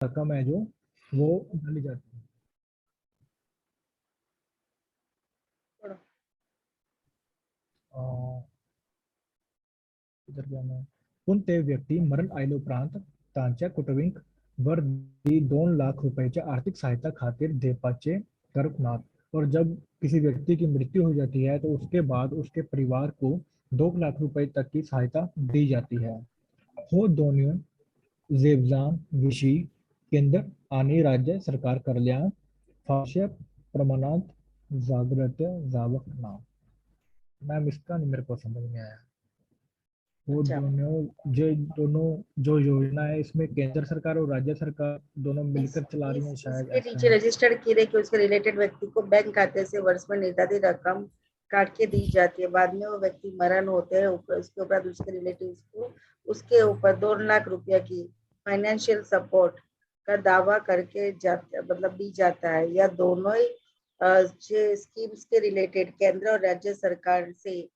रकम है जो वो डाली जाती है। पण ते व्यक्ती मरण आयलोपरांत तांच्या कुटुंबिक वर 2 लाख रुपए आर्थिक सहायता खातिर देपाचे करकनाथ। और जब किसी व्यक्ति की मृत्यु हो जाती है तो उसके बाद उसके परिवार को 2 लाख रुपए तक की सहायता दी जाती है। हो दोनों जेबजान विषय केंद्र आणि राज्य सरकार कल्याण फारशा प्रमाणात जागृत जावक नाम। मैम इसका नहीं मेरे को समझ में आया। वो दोनों जो योजना है इसमें केंद्र सरकार और राज्य सरकार दोनों मिलकर चला रही हैं, शायद इसके ऐसा नीचे है। रजिस्टर्ड की रही कि उसके रिलेटेड व्यक्ति को बैंक खाते से वर्ष में निर्धारित रकम काट के दी जाती है। बाद में वो व्यक्ति मरण होते हैं, उसके ऊपर उसके रिलेटिव्स को उसके ऊपर 2 लाख रुपया की फाइनेंशियल सपोर्ट का दावा करके मतलब दी जाता है। या दोनों ही स्कीम्स के रिलेटेड केंद्र और राज्य सरकार से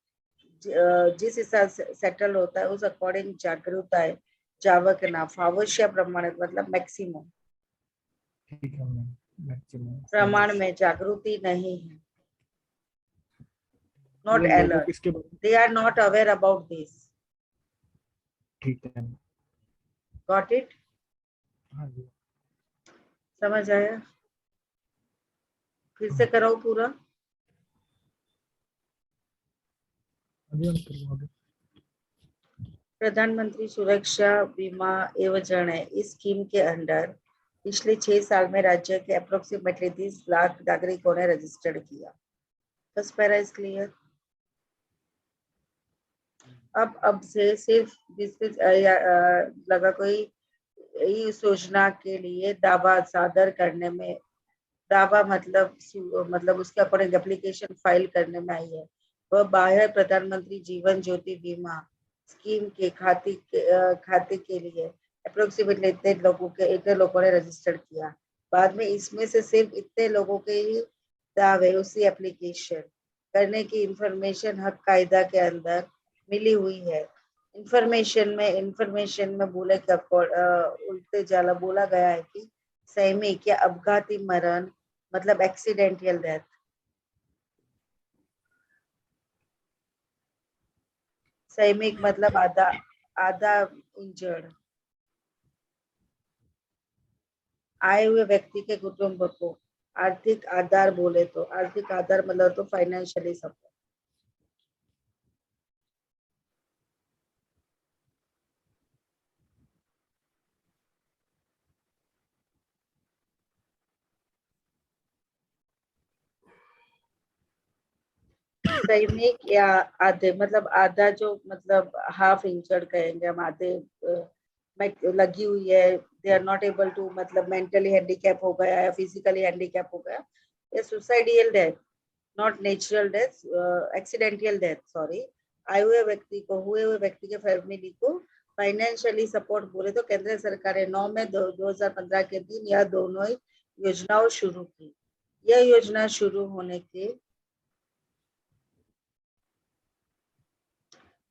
जिस हिसाब से सेटल होता है उस अकॉर्डिंग जागरूकता है जावक नाफ आवश्यक प्रमाणित मतलब मैक्सिमम ठीक है मैम, मैक्सिमम प्रमाण में जागृति नहीं है। नॉट वो लोगों अलर्ट, को इसके बारे में they are not aware about this. ठीक है। Got it? हाँ जी, समझ आया? फिर से कराओ पूरा। अभी हम करवा प्रधानमंत्री सुरक्षा बीमा योजना है। इस स्कीम के अंडर पिछले 6 साल में राज्य के अप्रोक्सीमेटली 30 लाख नागरिकों ने रजिस्टर्ड किया। First para is clear. अब से सिर्फ लगा कोई इस योजना के लिए दावा सादर करने में, दावा मतलब उसके अकॉर्डिंग एप्लीकेशन फाइल करने में आई है। वह बाह्य प्रधानमंत्री जीवन ज्योति बीमा स्कीम के खाते के लिए अप्रोक्सीमेटली इतने लोगों ने रजिस्टर किया। बाद में इसमें से सिर्फ इतने लोगों के ही दावे उसी एप्लीकेशन करने की इंफॉर्मेशन हक कायदा के अंदर मिली हुई है। इंफॉर्मेशन में उल्टे जाला बोला गया है कि सैमिक या अपघाती मरण मतलब एक्सीडेंटल डेथ, सैमिक मतलब आधा इंजर्ड, आए हुए व्यक्ति के कुटुंब को आर्थिक आधार बोले तो आर्थिक आधार मतलब तो फाइनेंशियली सपोर्ट। सैनिक या आधे मतलब आधा जो मतलब हाफ इंजर्ड कहेंगे हम, आधे लगी हुई है, they are not able to मतलब मेंटली हैंडीकैप हो गया या फिजिकली हैंडीकैप हो गया, या suicidal death, not natural death, accidental death sorry, हुए व्यक्ति के फैमिली को फाइनेंशियली सपोर्ट बोले तो केंद्र सरकार ने 9 मई 2015 के दिन यह दोनों ही योजनाओं शुरू की। यह योजना शुरू होने के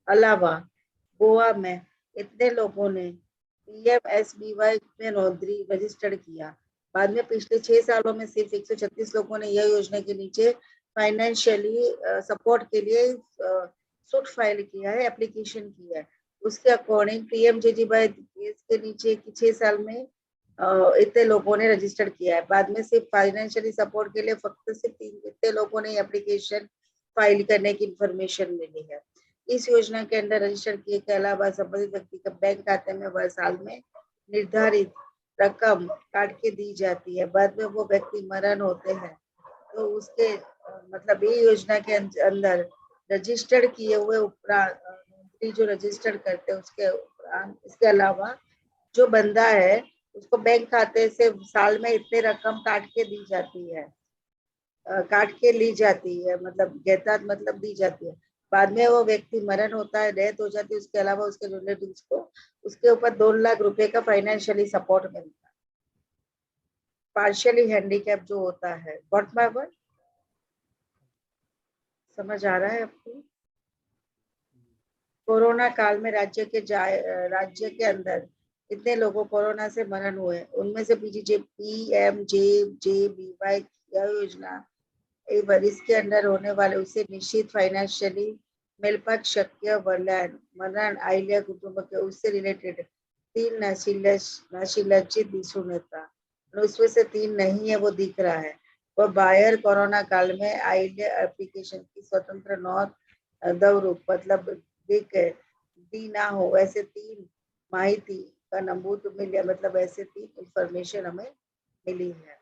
अलावा गोवा में इतने लोगों ने पीएमएसबीवाई में नौकरी रजिस्टर्ड किया। बाद में पिछले 6 सालों में सिर्फ 136 लोगों ने यह योजना के नीचे फाइनेंशियली सपोर्ट के लिए सूट फाइल किया है, एप्लीकेशन किया है। उसके अकॉर्डिंग पीएमजेजेबीवाई के नीचे 6 साल में इतने लोगों ने रजिस्टर्ड किया है। बाद में सिर्फ फाइनेंशियली सपोर्ट के लिए फक्त सिर्फ इतने लोगों ने एप्लीकेशन फाइल करने की इंफॉर्मेशन मिली है। इस योजना के अंदर रजिस्टर किए के अलावा संबंधित व्यक्ति के बैंक खाते में वह साल में निर्धारित रकम काट के दी जाती है। बाद में वो व्यक्ति मरण होते हैं तो उसके मतलब ये योजना के अंदर रजिस्टर्ड किए हुए उपरांत जो रजिस्टर करते हैं उसके उपरांत इसके अलावा जो बंदा है उसको बैंक खाते से साल में इतने रकम काट के दी जाती है, काट के ली जाती है मतलब गहतात मतलब दी जाती है। बाद में वो व्यक्ति मरण होता है, डेथ हो जाती है, उसके अलावा उसके रिलेटिव्स को उसके ऊपर 2 लाख रुपए का फाइनेंशियली सपोर्ट मिलता है। पार्शियली हैंडीकैप जो होता है, गॉट माय वर्ड? समझ आ रहा है आपको? कोरोना काल में राज्य के अंदर इतने लोगों कोरोना से मरण हुए, उनमें से PMJJBY योजना इसके अंडर होने वाले उसे निश्चित फायनान्शियली मेलपाट शक्य मरण आयल्या कुटुंब के उससे रिलेटेड 3 नाशिलचित दिसून येतात और उसमें से 3 नहीं है वो दिख रहा है। वह बायर कोरोना काल में आयल्या एप्लीकेशन की स्वतंत्र नोंद दवरूप मतलब दी ना हो वैसे 3 माहिती का नमूद मिले मतलब ऐसे 3 इंफॉर्मेशन हमें मिली है।